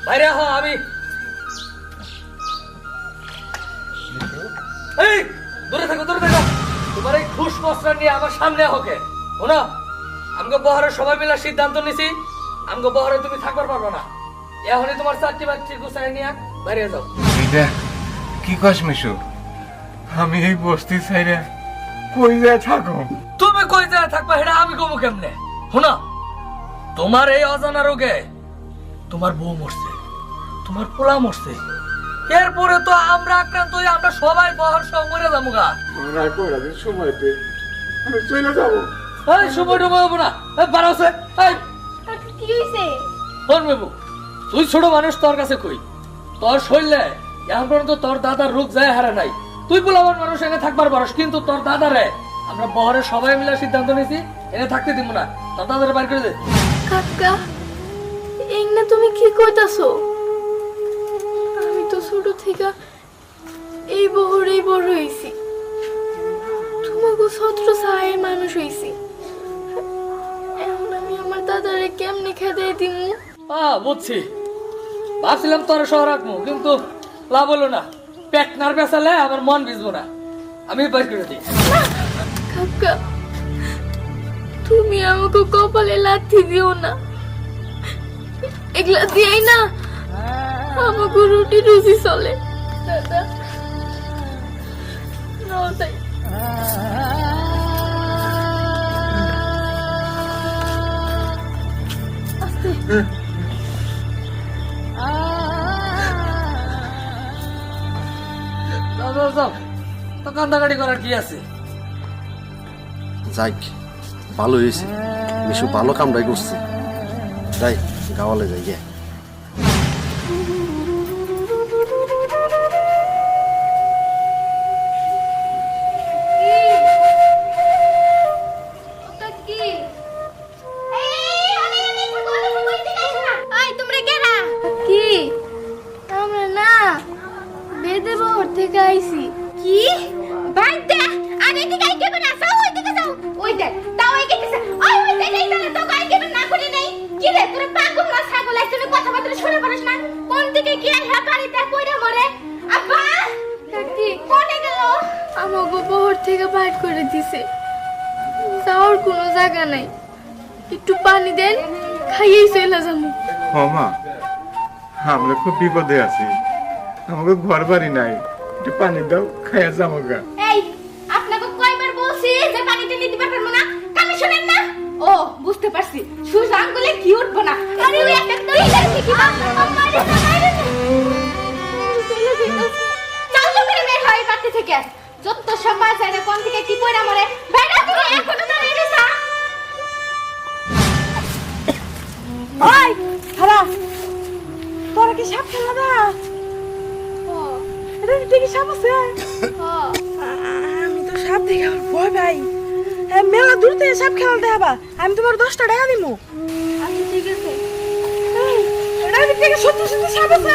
বাইরে হ আমি এই দূরে থাকো তোমার এই ঘুষ মশলা নিয়ে আমার সামনে হোকে শোনো আমাকে বহরের সবাই মিলে সিদ্ধান্ত নিছি আমাকে বহরে তুমি থাকবার পারবে না এখনই তোমার চারটি বাচ্চি গুছাই নিয়ে বাইরে যাও এটা কি কস মিশু আমি এই বস্তি ছাইরে কই যায় থাকো তুমি কই যায় থাকবা এটা আমি কমু কেমনে শোনো তোমার এই অজানা রোগে তোমার বউ মরছে তোমার পোলা মরছে এরপরে তো আমরা আক্রান্ত হয়ে আমরা সবাই বহর সহ মরে যাবো গা আমরা কইরা দিন সময় পে আমি চলে যাব এই সময় ডুবো হবো না বাড়াছে এই কি হইছে শোন বাবু তুই ছোট মানুষ তোর কাছে কই তোর শরীরে এখন পর্যন্ত তোর দাদার রোগ যায় হারে নাই তুই পোলাবার মানুষ এনে থাকবার পারস কিন্তু তোর দাদারে আমরা বহরে সবাই মিলে সিদ্ধান্ত নিয়েছি এনে থাকতে দিব না তোর দাদারে বাইর করে দে কাকা এগনা তুমি কি কইতাছো আমি তো ছোট থেকে এই বহরেই বড় হইছি তোমাকে ছত্র ছায় মানুষ হইছি এখন আমি আমার দাদারে কেমনে খেতে দিমু বুঝছি ভাবছিলাম তোর শহর রাখবো কিন্তু লাভ হলো না পেট নার বেসালে আমার মন ভিজবো না আমি বাইর করে দিই কাকা তুমি আমাকে কপালে লাথি দিও না এগুলা দিয়াই না আমাকে রুটি রুজি চলে দাদা নাও তাই আস্তে যাও তো কান্দাকাটি করার কি আছে যাই ভালো হয়েছে মিশু ভালো কামটাই করছে যাই গাওয়ালে যাই গে কি আমরা না বেদে বহর থেকে আইছি কি বাইতে আরে দিকে আই কেবে না যাও ওই দিকে যাও ওই দেখ তাও এই কেটেছে ওই দেখ এই তাহলে তো আই কেবে না করে নেই কি রে তোরা পাগল না ছাগল আইছ তুমি কথা বলতে শুনে পারিস না কোন দিকে কি আর হ্যাঁ বাড়িতে কইরা মরে আব্বা কাকি কোনে গেল আমাকে বহর থেকে বাইর করে দিছে যাওয়ার কোনো জায়গা নাই একটু পানি দেন খাইয়েই চলে যাবো ও মা আমরা খুব বিপদে আছি আমাকে ঘর বাড়ি নাই একটু পানি দাও খাইয়া যাবো গা এই আপনাকে কয়বার বলছি যে পানিতে নিতে পারবেন না কানে শুনেন না ও বুঝতে পারছি সুজ আঙ্গুলে কি উঠবো না আরে ওই একটা তুই দেখি কি আমারে মারে চল তো করে বের হয় পাটি থেকে যত সময় যায় না কোন থেকে কি পয়রা মরে বেটা তুমি এখনো দাঁড়িয়ে রইছা ওই খারা তোরা কি সাপ খেলা না এটা কি সাপ আছে আমি তো সাপ দেখে আমার ভয় ভাই মেলা দূর থেকে সাপ খেলা দেখাবা আমি তোমার 10টা টাকা দিমু আচ্ছা ঠিক আছে এটা থেকে সত্যি সত্যি সাপ আছে